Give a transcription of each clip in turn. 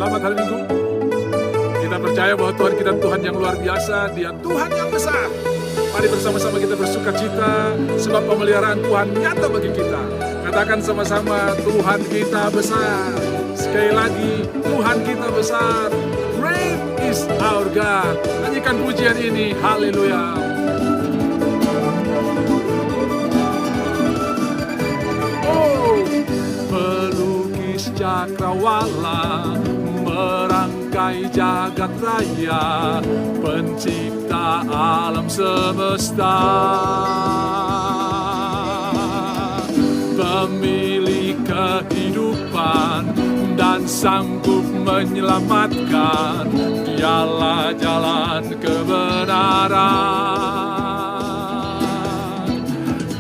Selamat hari Minggu. Kita percaya bahwa Tuhan kita Tuhan yang luar biasa, Dia Tuhan yang besar. Mari bersama-sama kita bersuka cita, sebab pemeliharaan Tuhan nyata bagi kita. Katakan sama-sama, Tuhan kita besar. Sekali lagi, Tuhan kita besar. Great is our God. Nyanyikan pujian ini, haleluya. Pelukis cakrawala, merangkai jagat raya, pencipta alam semesta, pemilik kehidupan dan sanggup menyelamatkan, Dialah jalan kebenaran.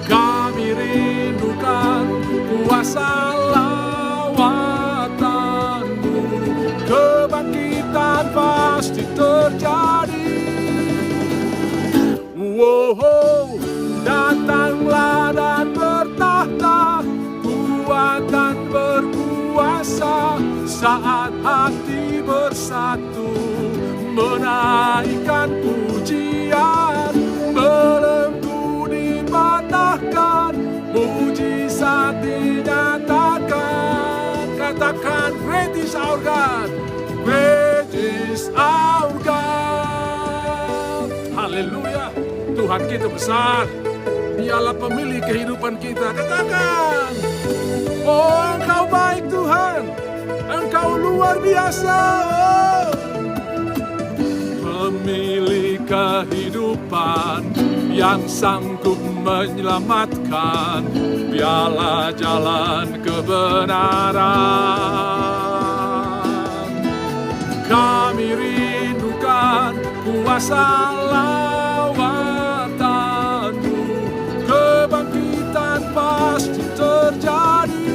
Kami rindukan kuasa lawatan-Mu, kebangkitan pasti terjadi. Wow, datanglah dan bertahta, kuat dan berkuasa, saat hati bersatu, menaikkan pujian, belenggu dipatahkan, mujizat dinyatakan. Katakan, great is our God, great is our God. Haleluya, Tuhan kita besar, Dialah pemilik kehidupan kita. Katakan, oh Engkau baik Tuhan, Engkau luar biasa. Oh. Pemilik kehidupan yang sanggup menyelamatkan, Dialah jalan kebenaran. Kami rindukan kuasa lawatan-Mu, kebangkitan pasti terjadi.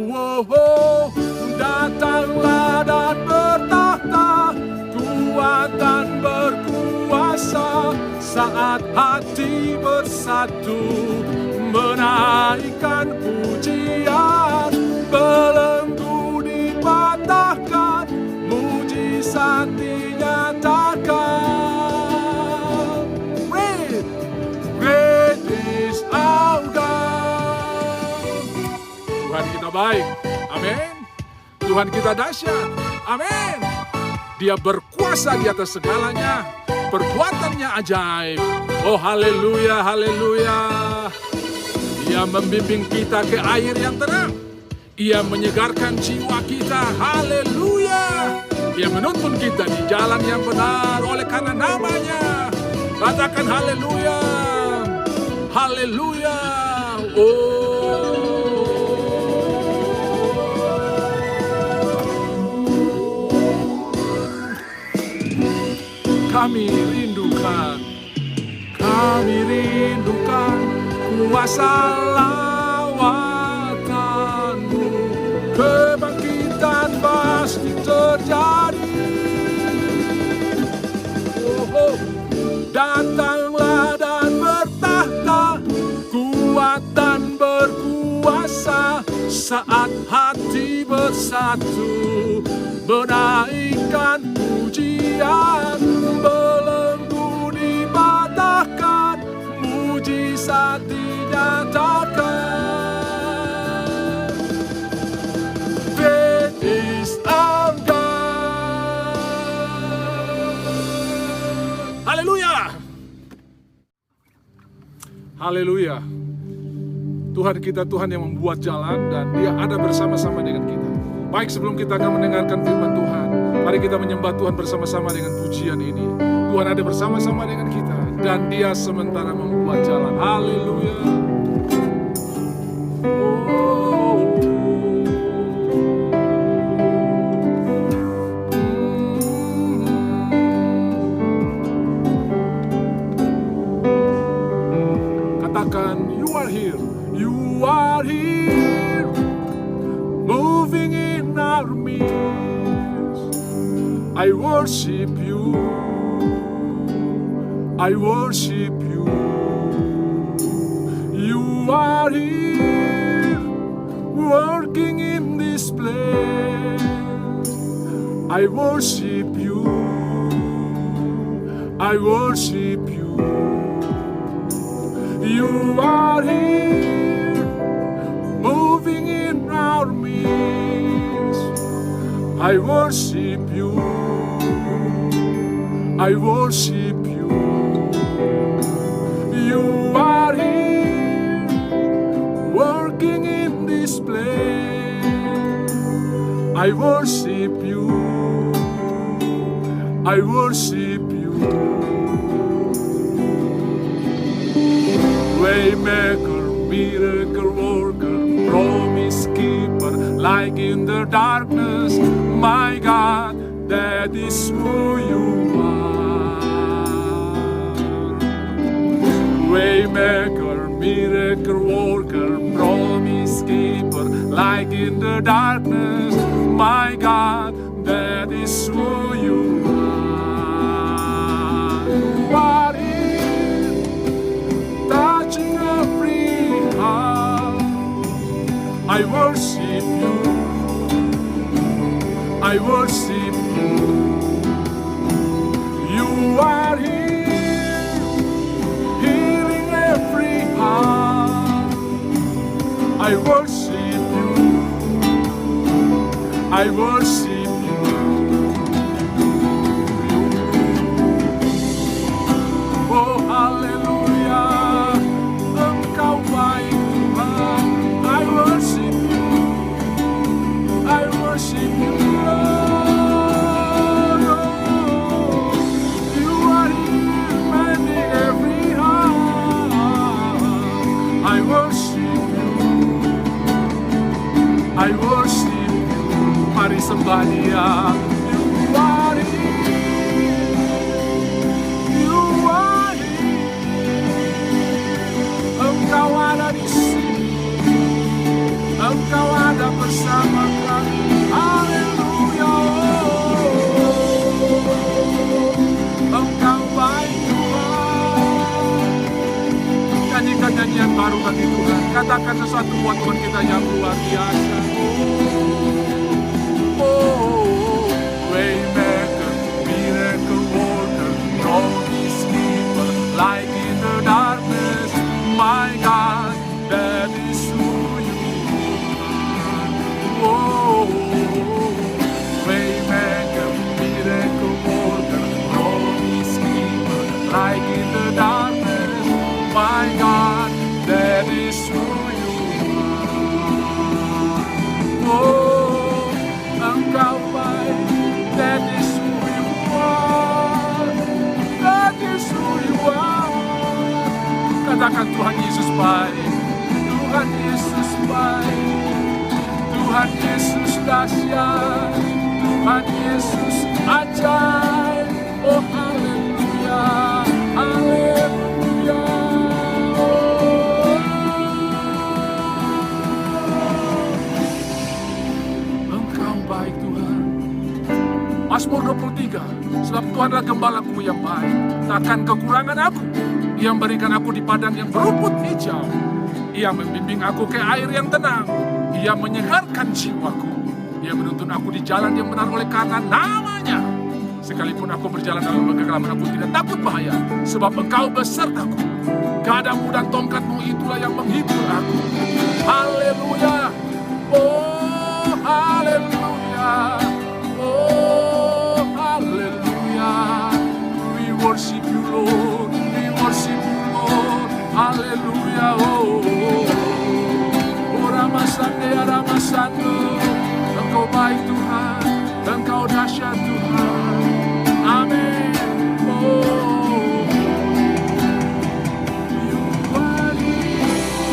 Wow, datanglah dan bertahta, kuat dan berkuasa, saat hati bersatu, menaikkan pujian, belenggu dipatahkan, mujizat dinyatakan. Great, great is our God. Tuhan kita baik, amin. Tuhan kita dahsyat, amin. Dia berkuasa di atas segalanya, perbuatannya ajaib. Oh haleluya, haleluya. Dia membimbing kita ke air yang tenang. Ia menyegarkan jiwa kita, haleluya. Dia menuntun kita di jalan yang benar oleh karena namanya. Katakan haleluya, haleluya. Oh. Kami rindukan kuasa lawatan-Mu, kebangkitan pasti terjadi. Oh, datanglah dan bertahta, kuat dan berkuasa, saat hati bersatu, menaikkan pujian, belenggu dipatahkan, mujizat dinyatakan. Great is our God. Haleluya. Haleluya. Tuhan kita Tuhan yang membuat jalan dan Dia ada bersama-sama dengan kita. Baik, sebelum kita akan mendengarkan firman Tuhan, mari kita menyembah Tuhan bersama-sama dengan pujian ini. Tuhan ada bersama-sama dengan kita dan Dia sementara membuat jalan. Haleluya. Katakan, you are here. You are here, moving in our midst. I worship you. I worship you. You are here, working in this place. I worship you. I worship you. You are here, moving in our midst. I worship you. I worship you. You are here, working in this place. I worship you. I worship you. Waymaker, miracle worker, promise keeper, like in the darkness. My God, that is who you are. Waymaker, miracle worker, promise keeper, like in the darkness. My God, that is who you are. You are here, touching every heart. I worship you. I worship you. You are here, healing every heart. I worship you. I worship you. Oh haleluya, Engkau baik Tuhan. I worship you. I worship you, Lord. Oh, you are here, mending every heart. I worship you. I worship you. Mari sembah Dia. You are here. You are here. Engkau ada di sini. Engkau ada bersama kami. Haleluya. Engkau baik Tuhan. Nyanyikan nyanyian baru bagi Tuhan. Katakan sesuatu buat Tuhan kita yang luar biasa. Oh, waymaker, miracle worker, promise keeper, like in the darkness. My God, that is who you are. Oh, waymaker, miracle worker, promise keeper, like in the darkness. My God, that is who you are. Oh, Engkau baik, that is who you are. That is who you are. Katakan Tuhan Yesus baik. Tuhan Yesus baik. Tuhan Yesus dahsyat. Tuhan Yesus ajaib. Oh haleluya, haleluya. Engkau baik Tuhan. Mazmur 23. Sebab Tuhan adalah gembalaku yang baik, takkan kekurangan aku. Ia memberikan aku di padang yang berumput hijau. Ia membimbing aku ke air yang tenang. Ia menyegarkan jiwaku. Ia menuntun aku di jalan yang benar oleh karena namanya. Sekalipun aku berjalan dalam kegelapan, aku tidak takut bahaya. Sebab Engkau besertaku. Gadamu dan tongkatmu itulah yang menghibur aku. Haleluya. Oh haleluya. Oh haleluya. We worship you Lord. We worship you Lord. Haleluya. Oh Ramasande, Ramasande. Engkau baik Tuhan. Engkau dahsyat Tuhan. Amin. Oh, you are here,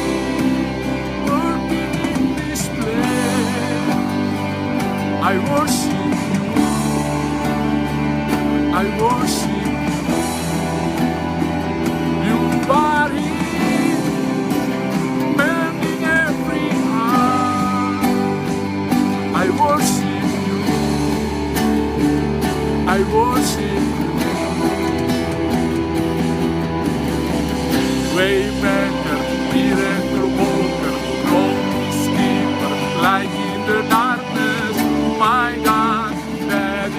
working in this place. I worship you. I worship you. You are here, mending every heart. I worship you. I worship you. Waymaker, miracle worker, promise keeper, light in the darkness. My God, that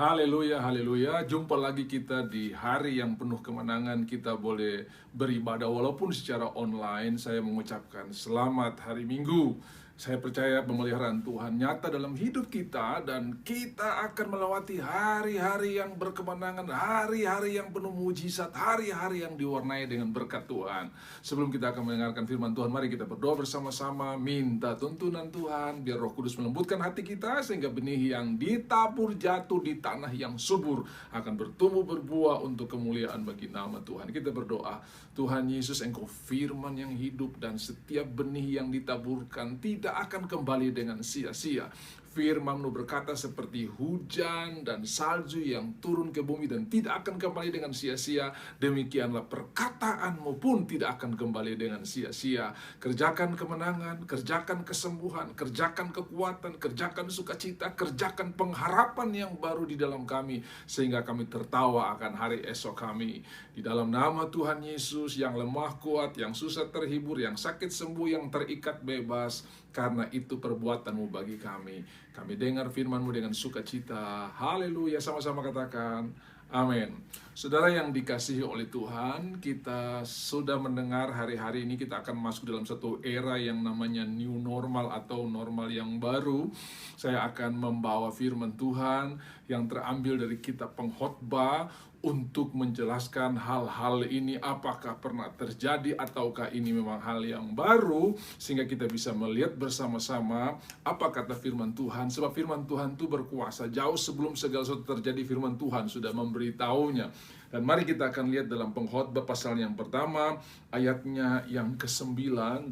Haleluya, haleluya. Jumpa lagi kita di hari yang penuh kemenangan. Kita boleh beribadah walaupun secara online. Saya mengucapkan selamat hari Minggu. Saya percaya pemeliharaan Tuhan nyata dalam hidup kita, dan kita akan melewati hari-hari yang berkemenangan, hari-hari yang penuh mujizat, hari-hari yang diwarnai dengan berkat Tuhan. Sebelum kita akan mendengarkan firman Tuhan, mari kita berdoa bersama-sama, minta tuntunan Tuhan, biar Roh Kudus melembutkan hati kita, sehingga benih yang ditabur jatuh di tanah yang subur akan bertumbuh berbuah untuk kemuliaan bagi nama Tuhan. Kita berdoa, Tuhan Yesus, Engkau firman yang hidup, dan setiap benih yang ditaburkan tidak akan kembali dengan sia-sia. Firman-Mu berkata seperti hujan dan salju yang turun ke bumi dan tidak akan kembali dengan sia-sia. Demikianlah perkataan-Mu pun tidak akan kembali dengan sia-sia. Kerjakan kemenangan, kerjakan kesembuhan, kerjakan kekuatan, kerjakan sukacita, kerjakan pengharapan yang baru di dalam kami, sehingga kami tertawa akan hari esok kami. Di dalam nama Tuhan Yesus, yang lemah kuat, yang susah terhibur, yang sakit sembuh, yang terikat bebas, karena itu perbuatan-Mu bagi kami. Kami dengar firman-Mu dengan sukacita. Haleluya, sama-sama katakan amin. Saudara yang dikasihi oleh Tuhan, kita sudah mendengar hari-hari ini kita akan masuk dalam satu era yang namanya new normal atau normal yang baru. Saya akan membawa firman Tuhan yang terambil dari kitab Pengkhotbah untuk menjelaskan hal-hal ini apakah pernah terjadi ataukah ini memang hal yang baru, sehingga kita bisa melihat bersama-sama apa kata firman Tuhan. Sebab firman Tuhan itu berkuasa. Jauh sebelum segala sesuatu terjadi, firman Tuhan sudah memberitahunya. Dan mari kita akan lihat dalam Pengkhotbah pasal yang pertama, ayatnya yang ke-9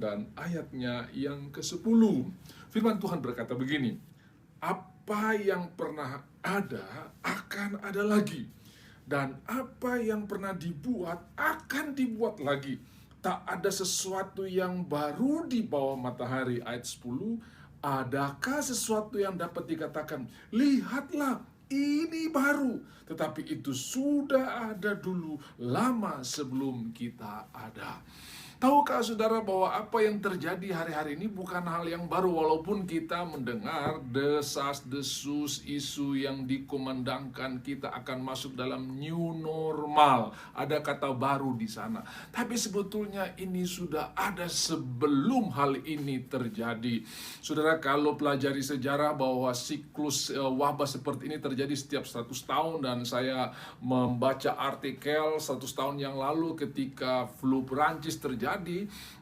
dan ayatnya yang ke-10. Firman Tuhan berkata begini, apa yang pernah ada akan ada lagi, dan apa yang pernah dibuat akan dibuat lagi. Tak ada sesuatu yang baru di bawah matahari. Ayat 10, adakah sesuatu yang dapat dikatakan, lihatlah ini baru, tetapi itu sudah ada dulu, lama sebelum kita ada. Tahukah saudara bahwa apa yang terjadi hari-hari ini bukan hal yang baru, walaupun kita mendengar desas-desus isu yang dikumandangkan kita akan masuk dalam new normal. Ada kata baru di sana. Tapi sebetulnya ini sudah ada sebelum hal ini terjadi. Saudara, kalau pelajari sejarah bahwa siklus wabah seperti ini terjadi setiap 100 tahun, dan saya membaca artikel 100 tahun yang lalu ketika flu Perancis terjadi,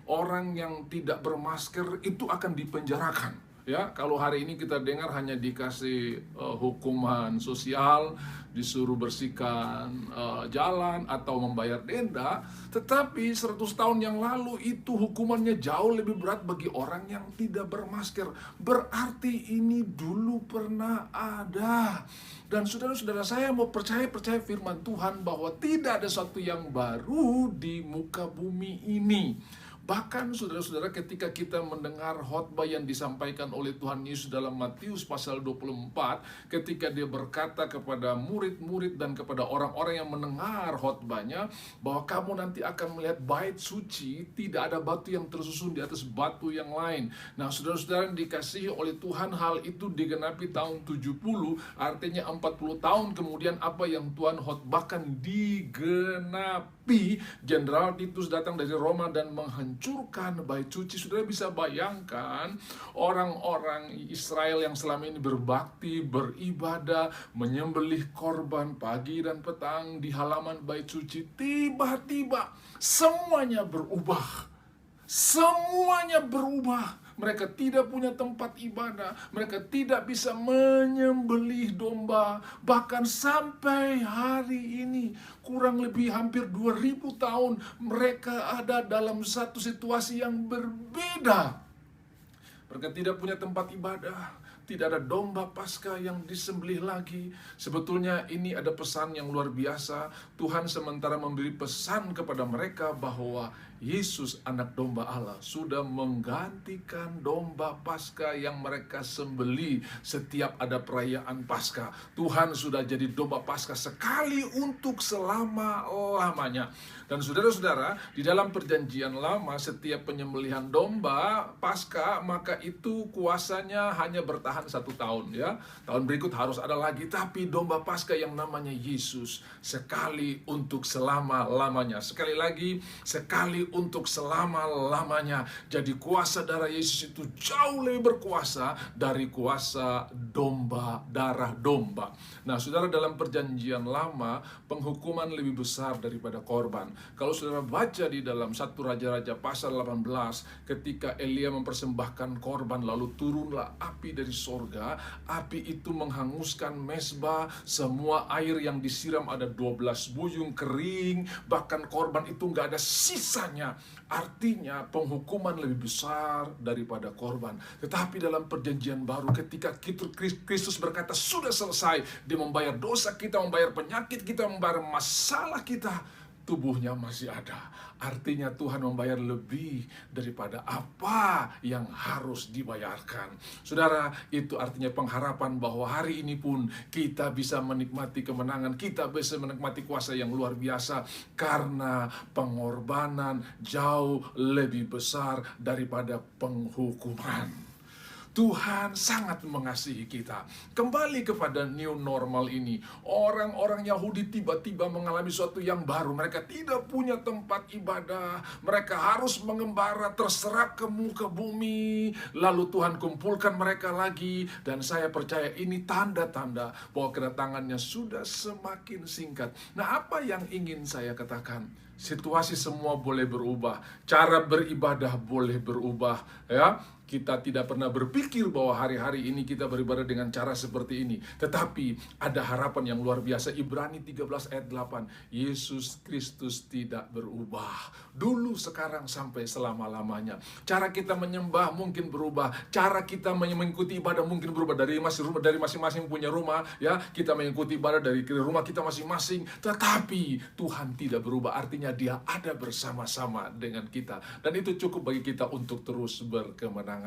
orang yang tidak bermasker itu akan dipenjarakan. Ya, kalau hari ini kita dengar hanya dikasih hukuman sosial, disuruh bersihkan jalan atau membayar denda, tetapi 100 tahun yang lalu itu hukumannya jauh lebih berat bagi orang yang tidak bermasker. Berarti ini dulu pernah ada. Dan saudara-saudara, saya mau percaya firman Tuhan bahwa tidak ada sesuatu yang baru di muka bumi ini. Bahkan saudara-saudara, ketika kita mendengar khotbah yang disampaikan oleh Tuhan Yesus dalam Matius pasal 24, ketika dia berkata kepada murid-murid dan kepada orang-orang yang mendengar khotbahnya, bahwa kamu nanti akan melihat bait suci, tidak ada batu yang tersusun di atas batu yang lain. Nah, saudara-saudara yang dikasihi oleh Tuhan, hal itu digenapi tahun 70, artinya 40 tahun kemudian apa yang Tuhan khotbahkan digenapi. Jenderal Titus datang dari Roma dan menghancurkan bait suci. Saudara bisa bayangkan orang-orang Israel yang selama ini berbakti, beribadah, menyembelih korban pagi dan petang di halaman bait suci, tiba-tiba semuanya berubah. Semuanya berubah. Mereka tidak punya tempat ibadah. Mereka tidak bisa menyembelih domba. Bahkan sampai hari ini, kurang lebih hampir 2000 tahun, mereka ada dalam satu situasi yang berbeda. Mereka tidak punya tempat ibadah. Tidak ada domba Paskah yang disembelih lagi. Sebetulnya ini ada pesan yang luar biasa. Tuhan sementara memberi pesan kepada mereka bahwa Yesus anak domba Allah sudah menggantikan domba Paskah yang mereka sembelih setiap ada perayaan Paskah. Tuhan sudah jadi domba Paskah sekali untuk selama-lamanya. Dan saudara-saudara, di dalam perjanjian lama setiap penyembelihan domba Paskah, maka itu kuasanya hanya bertahan tahan 1 tahun ya. Tahun berikut harus ada lagi. Tapi domba Paskah yang namanya Yesus sekali untuk selama-lamanya. Sekali lagi, sekali untuk selama-lamanya. Jadi kuasa darah Yesus itu jauh lebih berkuasa dari kuasa darah domba. Nah, saudara, dalam perjanjian lama, penghukuman lebih besar daripada korban. Kalau saudara baca di dalam 1 Raja-Raja pasal 18, ketika Elia mempersembahkan korban, lalu turunlah api dari sorga. Api itu menghanguskan mezbah, semua air yang disiram ada 12 buyung kering, bahkan korban itu nggak ada sisanya. Artinya penghukuman lebih besar daripada korban. Tetapi dalam perjanjian baru, ketika Kristus berkata sudah selesai, dia membayar dosa kita, membayar penyakit kita, membayar masalah kita, tubuhnya masih ada. Artinya Tuhan membayar lebih daripada apa yang harus dibayarkan. Saudara, itu artinya pengharapan bahwa hari ini pun kita bisa menikmati kemenangan, kita bisa menikmati kuasa yang luar biasa, karena pengorbanan jauh lebih besar daripada penghukuman. Tuhan sangat mengasihi kita. Kembali kepada new normal ini, orang-orang Yahudi tiba-tiba mengalami sesuatu yang baru. Mereka tidak punya tempat ibadah, mereka harus mengembara terserak ke muka bumi. Lalu Tuhan kumpulkan mereka lagi, dan saya percaya ini tanda-tanda bahwa kedatangannya sudah semakin singkat. Nah, apa yang ingin saya katakan? Situasi semua boleh berubah, cara beribadah boleh berubah, ya. Kita tidak pernah berpikir bahwa hari-hari ini kita beribadah dengan cara seperti ini. Tetapi ada harapan yang luar biasa. Ibrani 13 ayat 8. Yesus Kristus tidak berubah. Dulu, sekarang, sampai selama-lamanya. Cara kita menyembah mungkin berubah. Cara kita mengikuti ibadah mungkin berubah. Dari masing-masing punya rumah, ya. Kita mengikuti ibadah dari rumah kita masing-masing. Tetapi Tuhan tidak berubah. Artinya Dia ada bersama-sama dengan kita. Dan itu cukup bagi kita untuk terus berkemenangan.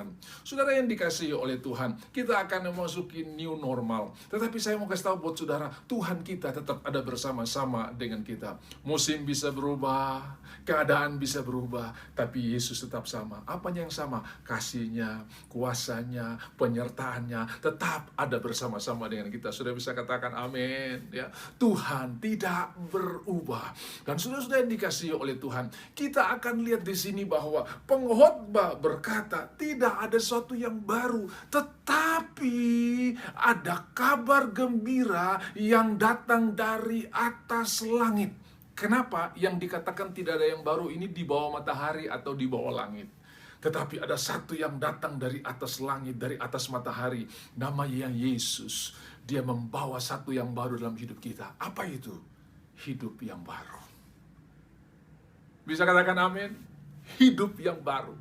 Saudara yang dikasihi oleh Tuhan, kita akan memasuki new normal. Tetapi saya mau kasih tahu buat saudara, Tuhan kita tetap ada bersama-sama dengan kita. Musim bisa berubah, keadaan bisa berubah, tapi Yesus tetap sama. Apanya yang sama? Kasih-Nya, kuasanya, penyertaannya tetap ada bersama-sama dengan kita. Sudah bisa katakan amin, ya. Tuhan tidak berubah. Dan saudara-saudara yang dikasihi oleh Tuhan, kita akan lihat di sini bahwa pengkhotbah berkata tidak ada sesuatu yang baru, tetapi ada kabar gembira yang datang dari atas langit. Kenapa yang dikatakan tidak ada yang baru ini di bawah matahari atau di bawah langit? Tetapi ada satu yang datang dari atas langit, dari atas matahari, namanya Yesus. Dia membawa satu yang baru dalam hidup kita. Apa itu? Hidup yang baru. Bisa katakan amin? Hidup yang baru.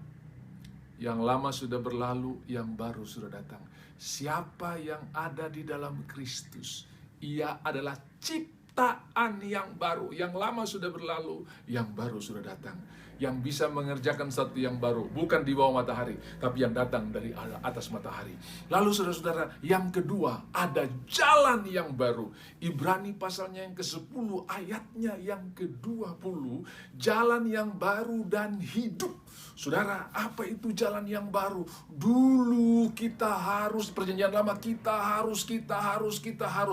Yang lama sudah berlalu, yang baru sudah datang. Siapa yang ada di dalam Kristus, ia adalah ciptaan yang baru. Yang lama sudah berlalu, yang baru sudah datang. Yang bisa mengerjakan sesuatu yang baru, bukan di bawah matahari, tapi yang datang dari atas matahari. Lalu saudara-saudara, yang kedua, ada jalan yang baru. Ibrani pasalnya yang ke-10, ayatnya yang ke-20, jalan yang baru dan hidup. Saudara, apa itu jalan yang baru? Dulu kita harus, perjanjian lama kita harus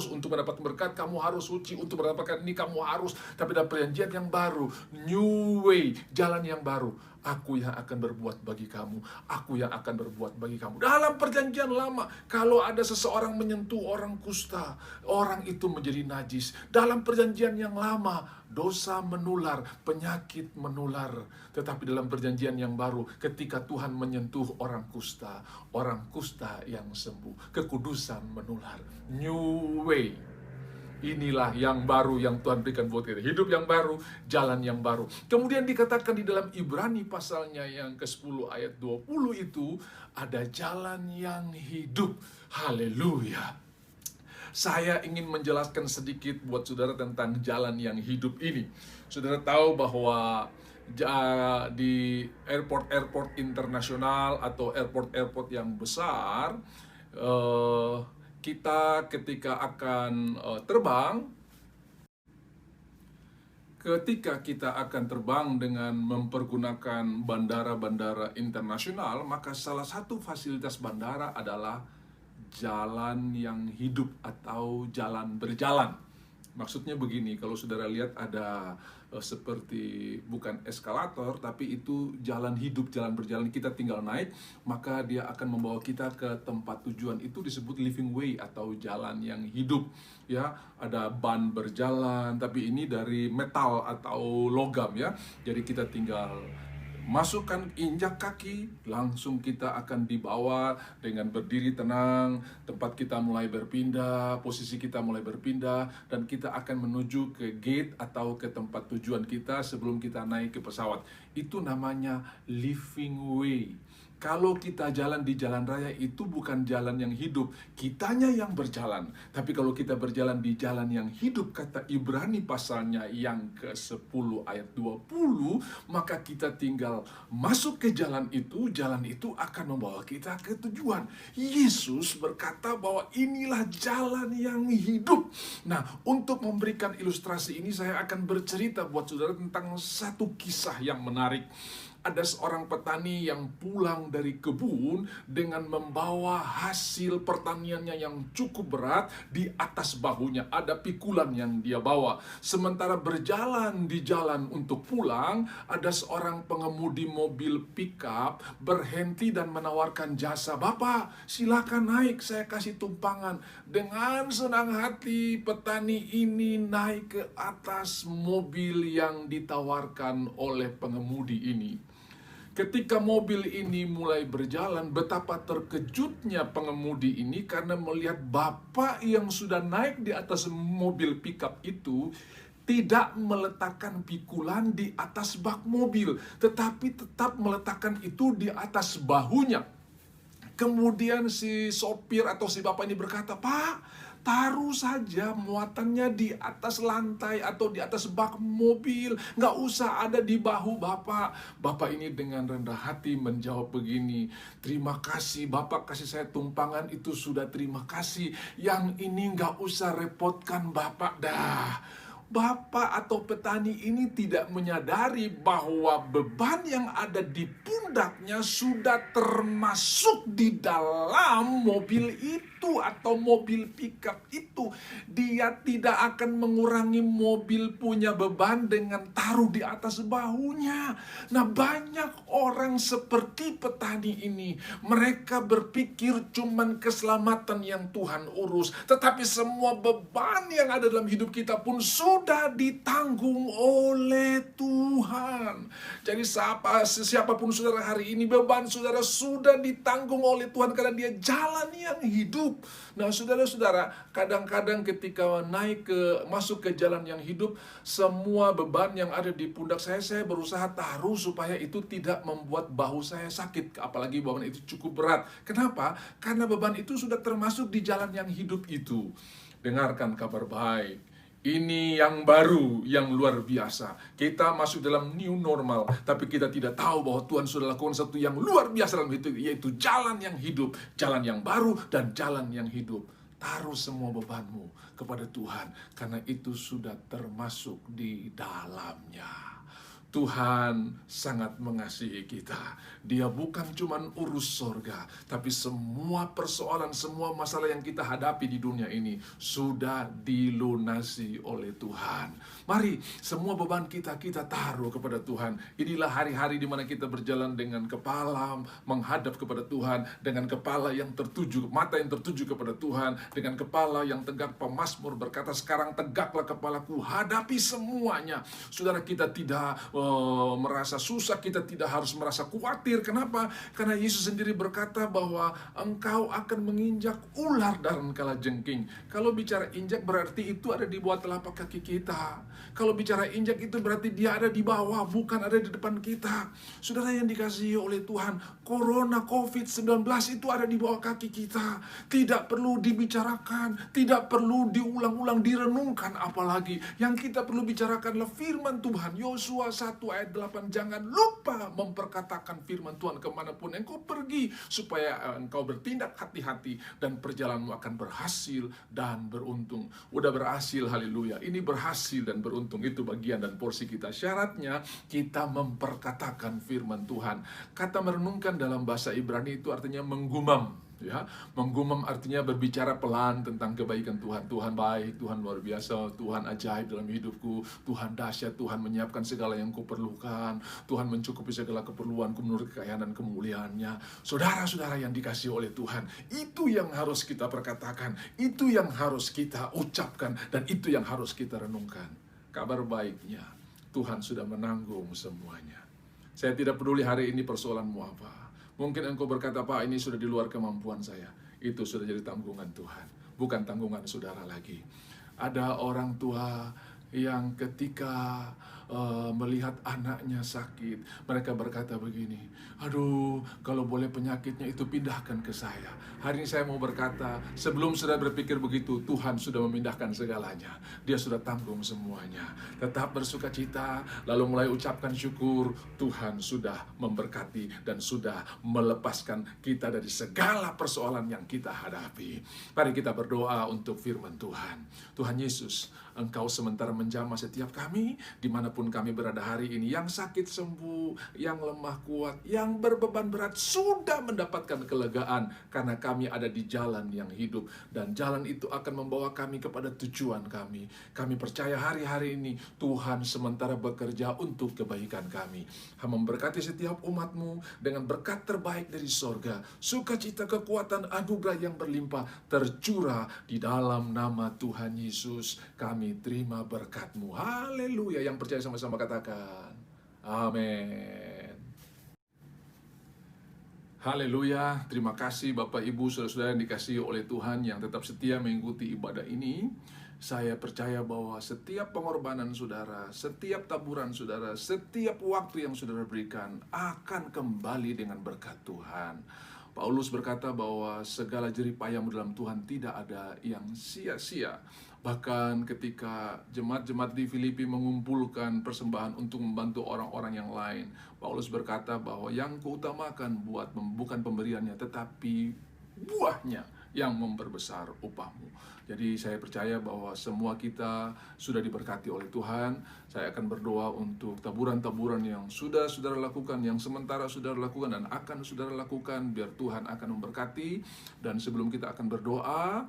untuk mendapat berkat, kamu harus suci, untuk mendapatkan ini kamu harus. Tapi dalam perjanjian yang baru, new way, jalan yang baru, aku yang akan berbuat bagi kamu, aku yang akan berbuat bagi kamu. Dalam perjanjian lama, kalau ada seseorang menyentuh orang kusta, orang itu menjadi najis. Dalam perjanjian yang lama, dosa menular, penyakit menular. Tetapi dalam perjanjian yang baru, ketika Tuhan menyentuh orang kusta yang sembuh, kekudusan menular. New way. Inilah yang baru yang Tuhan berikan buat kita. Hidup yang baru, jalan yang baru. Kemudian dikatakan di dalam Ibrani pasalnya yang ke-10 ayat 20 itu, ada jalan yang hidup. Haleluya. Saya ingin menjelaskan sedikit buat saudara tentang jalan yang hidup ini. Saudara tahu bahwa di airport internasional atau airport yang besar, kita ketika akan terbang dengan mempergunakan bandara-bandara internasional, maka salah satu fasilitas bandara adalah jalan yang hidup atau jalan berjalan. Maksudnya begini, kalau saudara lihat ada seperti bukan eskalator, tapi itu jalan hidup, jalan berjalan, kita tinggal naik, maka dia akan membawa kita ke tempat tujuan. Itu disebut living way atau jalan yang hidup. Ya, ada ban berjalan, tapi ini dari metal atau logam ya. Jadi kita tinggal masukkan, injak kaki, langsung kita akan dibawa dengan berdiri tenang, tempat kita mulai berpindah, posisi kita mulai berpindah, dan kita akan menuju ke gate atau ke tempat tujuan kita sebelum kita naik ke pesawat. Itu namanya living way. Kalau kita jalan di jalan raya itu bukan jalan yang hidup, kitanya yang berjalan. Tapi kalau kita berjalan di jalan yang hidup, kata Ibrani pasalnya yang ke-10 ayat 20, maka kita tinggal masuk ke jalan itu akan membawa kita ke tujuan. Yesus berkata bahwa inilah jalan yang hidup. Nah, untuk memberikan ilustrasi ini saya akan bercerita buat saudara tentang satu kisah yang menarik. Ada seorang petani yang pulang dari kebun dengan membawa hasil pertaniannya yang cukup berat di atas bahunya. Ada pikulan yang dia bawa. Sementara berjalan di jalan untuk pulang, ada seorang pengemudi mobil pickup berhenti dan menawarkan jasa. "Bapak, silakan naik, saya kasih tumpangan." Dengan senang hati petani ini naik ke atas mobil yang ditawarkan oleh pengemudi ini. Ketika mobil ini mulai berjalan, betapa terkejutnya pengemudi ini karena melihat bapak yang sudah naik di atas mobil pickup itu tidak meletakkan pikulan di atas bak mobil, tetapi tetap meletakkan itu di atas bahunya. Kemudian si sopir atau si bapak ini berkata, "Pak, taruh saja muatannya di atas lantai atau di atas bak mobil, nggak usah ada di bahu Bapak." Bapak ini dengan rendah hati menjawab begini, "Terima kasih Bapak kasih saya tumpangan, itu sudah terima kasih. Yang ini nggak usah repotkan Bapak dah." Bapak atau petani ini tidak menyadari bahwa beban yang ada di pundaknya sudah termasuk di dalam mobil itu atau mobil pickup itu. Dia tidak akan mengurangi mobil punya beban dengan taruh di atas bahunya. Nah, banyak orang seperti petani ini. Mereka berpikir cuman keselamatan yang Tuhan urus. Tetapi semua beban yang ada dalam hidup kita pun sudah ditanggung oleh Tuhan. Jadi siapapun saudara hari ini, beban saudara sudah ditanggung oleh Tuhan karena dia jalan yang hidup. Nah, saudara-saudara, kadang-kadang ketika masuk ke jalan yang hidup, semua beban yang ada di pundak saya berusaha taruh supaya itu tidak membuat bahu saya sakit, apalagi beban itu cukup berat. Kenapa? Karena beban itu sudah termasuk di jalan yang hidup itu. Dengarkan kabar baik. Ini yang baru, yang luar biasa. Kita masuk dalam new normal, tapi kita tidak tahu bahwa Tuhan sudah lakukan sesuatu yang luar biasa dalam hidup, yaitu jalan yang hidup, jalan yang baru, dan jalan yang hidup. Taruh semua bebanmu kepada Tuhan, karena itu sudah termasuk di dalamnya. Tuhan sangat mengasihi kita. Dia bukan cuma urus sorga, tapi semua persoalan, semua masalah yang kita hadapi di dunia ini sudah dilunasi oleh Tuhan. Mari semua beban kita taruh kepada Tuhan. Inilah hari-hari di mana kita berjalan dengan kepala menghadap kepada Tuhan, dengan kepala yang tertuju, mata yang tertuju kepada Tuhan, dengan kepala yang tegak. Pemazmur berkata, "Sekarang tegaklah kepalaku, hadapi semuanya." Saudara, kita tidak merasa susah, kita tidak harus merasa khawatir. Kenapa? Karena Yesus sendiri berkata bahwa engkau akan menginjak ular dan kalajengking. Kalau bicara injak berarti itu ada di bawah telapak kaki kita. Kalau bicara injak itu berarti dia ada di bawah, bukan ada di depan kita. Saudara yang dikasihi oleh Tuhan, Corona COVID-19 itu ada di bawah kaki kita. Tidak perlu dibicarakan, tidak perlu diulang-ulang, direnungkan apalagi. Yang kita perlu bicarakanlah firman Tuhan. Yosua 1 ayat 8, "Jangan lupa memperkatakan firman Tuhan kemanapun engkau pergi, supaya engkau bertindak hati-hati dan perjalananmu akan berhasil dan beruntung." Udah berhasil, haleluya. Ini berhasil dan beruntung, itu bagian dan porsi kita. Syaratnya kita memperkatakan firman Tuhan. Kata merenungkan dalam bahasa Ibrani itu artinya menggumam. Ya, menggumam artinya berbicara pelan tentang kebaikan Tuhan. Tuhan baik, Tuhan luar biasa, Tuhan ajaib dalam hidupku, Tuhan dahsyat, Tuhan menyiapkan segala yang kuperlukan, Tuhan mencukupi segala keperluanku menurut kekayaan dan kemuliaannya. Saudara-saudara yang dikasihi oleh Tuhan, itu yang harus kita perkatakan, itu yang harus kita ucapkan, dan itu yang harus kita renungkan. Kabar baiknya, Tuhan sudah menanggung semuanya. Saya tidak peduli hari ini persoalanmu apa. Mungkin engkau berkata, Pak, ini sudah di luar kemampuan saya. Itu sudah jadi tanggungan Tuhan, bukan tanggungan saudara lagi. Ada orang tua yang ketika melihat anaknya sakit, mereka berkata begini, aduh, kalau boleh penyakitnya itu pindahkan ke saya. Hari ini saya mau berkata, sebelum sudah berpikir begitu, Tuhan sudah memindahkan segalanya. Dia sudah tanggung semuanya. Tetap bersuka cita, lalu mulai ucapkan syukur. Tuhan sudah memberkati dan sudah melepaskan kita dari segala persoalan yang kita hadapi. Mari kita berdoa untuk firman Tuhan. Tuhan Yesus, Engkau sementara menjamah setiap kami, dimanapun kami berada hari ini, yang sakit sembuh, yang lemah kuat, yang berbeban berat sudah mendapatkan kelegaan, karena kami ada di jalan yang hidup, dan jalan itu akan membawa kami kepada tujuan kami. Kami percaya hari-hari ini Tuhan sementara bekerja untuk kebaikan kami. Memberkati setiap umat-Mu dengan berkat terbaik dari sorga, sukacita, kekuatan, anugerah yang berlimpah tercurah di dalam nama Tuhan Yesus. Kami terima berkat-Mu. Haleluya. Yang percaya sama-sama katakan amin. Haleluya. Terima kasih Bapak Ibu saudara-saudara yang dikasihi oleh Tuhan yang tetap setia mengikuti ibadah ini. Saya percaya bahwa setiap pengorbanan saudara, setiap taburan saudara, setiap waktu yang saudara berikan akan kembali dengan berkat Tuhan. Paulus berkata bahwa segala jerih payahmu dalam Tuhan tidak ada yang sia-sia. Bahkan ketika jemaat-jemaat di Filipi mengumpulkan persembahan untuk membantu orang-orang yang lain, Paulus berkata bahwa yang kuutamakan bukan pemberiannya, tetapi buahnya yang memperbesar upahmu. Jadi saya percaya bahwa semua kita sudah diberkati oleh Tuhan. Saya akan berdoa untuk taburan-taburan yang sudah saudara lakukan, yang sementara saudara lakukan dan akan saudara lakukan, biar Tuhan akan memberkati. Dan sebelum kita akan berdoa,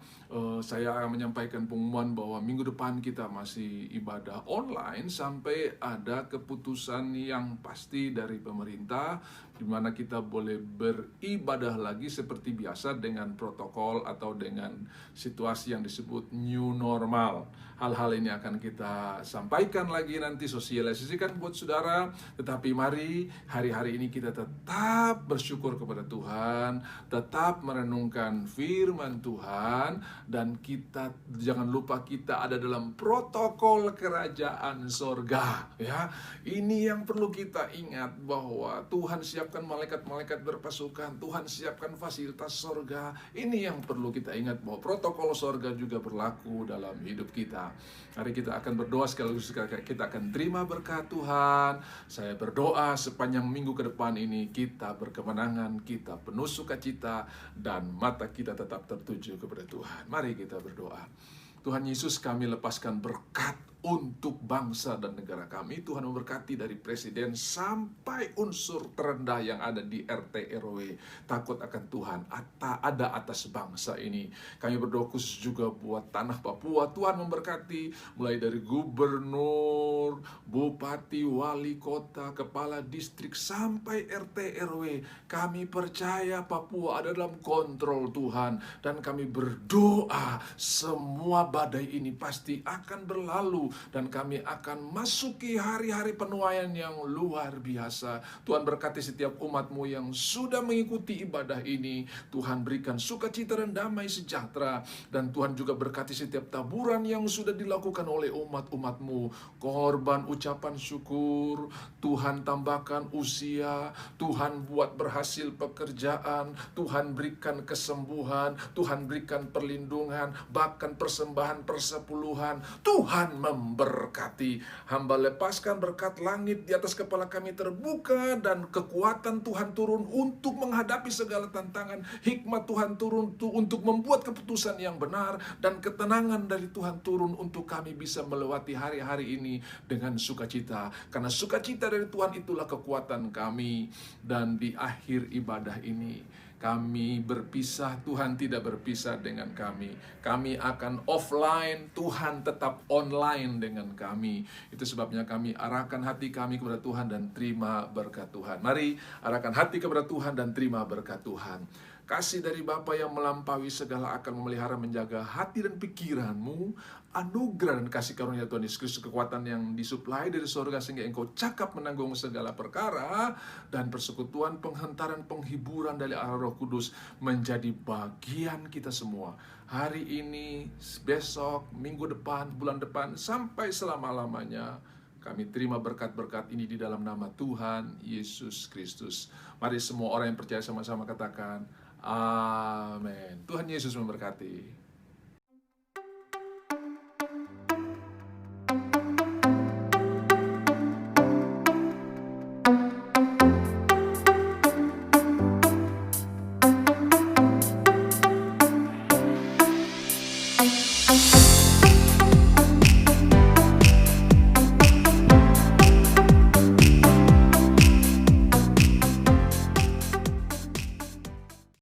saya akan menyampaikan pengumuman bahwa minggu depan kita masih ibadah online sampai ada keputusan yang pasti dari pemerintah, di mana kita boleh beribadah lagi seperti biasa dengan protokol atau dengan situasi yang disebut new normal. Hal-hal ini akan kita sampaikan lagi nanti, sosialisasikan buat saudara. Tetapi mari hari-hari ini kita tetap bersyukur kepada Tuhan, tetap merenungkan firman Tuhan, dan kita jangan lupa kita ada dalam protokol kerajaan sorga. Ya, ini yang perlu kita ingat, bahwa Tuhan siapkan malaikat-malaikat berpasukan, Tuhan siapkan fasilitas sorga. Ini yang perlu kita ingat, bahwa protokol sorga juga berlaku dalam hidup kita. Mari kita akan berdoa sekaligus kita akan terima berkat Tuhan. Saya berdoa sepanjang minggu ke depan ini kita berkemenangan, kita penuh sukacita, dan mata kita tetap tertuju kepada Tuhan. Mari kita berdoa. Tuhan Yesus, kami lepaskan berkat untuk bangsa dan negara kami. Tuhan memberkati dari presiden sampai unsur terendah yang ada di RT RW. Takut akan Tuhan ada atas bangsa ini. Kami berdoa khusus juga buat tanah Papua. Tuhan memberkati mulai dari gubernur, bupati, wali kota, kepala distrik sampai RT RW. Kami percaya Papua ada dalam kontrol Tuhan, dan kami berdoa semua badai ini pasti akan berlalu, dan kami akan masuki hari-hari penuaian yang luar biasa. Tuhan berkati setiap umat-Mu yang sudah mengikuti ibadah ini. Tuhan berikan sukacita dan damai sejahtera, dan Tuhan juga berkati setiap taburan yang sudah dilakukan oleh umat-umat-Mu. Korban ucapan syukur, Tuhan tambahkan usia, Tuhan buat berhasil pekerjaan, Tuhan berikan kesembuhan, Tuhan berikan perlindungan, bahkan persembahan persepuluhan. Tuhan memberkati. Hamba lepaskan berkat langit di atas kepala kami terbuka, dan kekuatan Tuhan turun untuk menghadapi segala tantangan. Hikmat Tuhan turun untuk membuat keputusan yang benar, dan ketenangan dari Tuhan turun untuk kami bisa melewati hari-hari ini dengan sukacita. Karena sukacita dari Tuhan itulah kekuatan kami. Dan di akhir ibadah ini Kami berpisah, Tuhan tidak berpisah dengan kami. Kami akan offline, Tuhan tetap online dengan kami. Itu sebabnya kami arahkan hati kami kepada Tuhan dan terima berkat Tuhan. Mari arahkan hati kepada Tuhan dan terima berkat Tuhan. Kasih dari Bapa yang melampaui segala akal memelihara menjaga hati dan pikiranmu. Anugerah dan kasih karunia Tuhan Yesus Kristus, kekuatan yang disuplai dari surga sehingga engkau cakap menanggung segala perkara, dan persekutuan, penghentaran, penghiburan dari arah Roh Kudus menjadi bagian kita semua. Hari ini, besok, minggu depan, bulan depan, sampai selama-lamanya. Kami terima berkat-berkat ini di dalam nama Tuhan Yesus Kristus. Mari semua orang yang percaya sama-sama katakan, amin. Tuhan Yesus memberkati.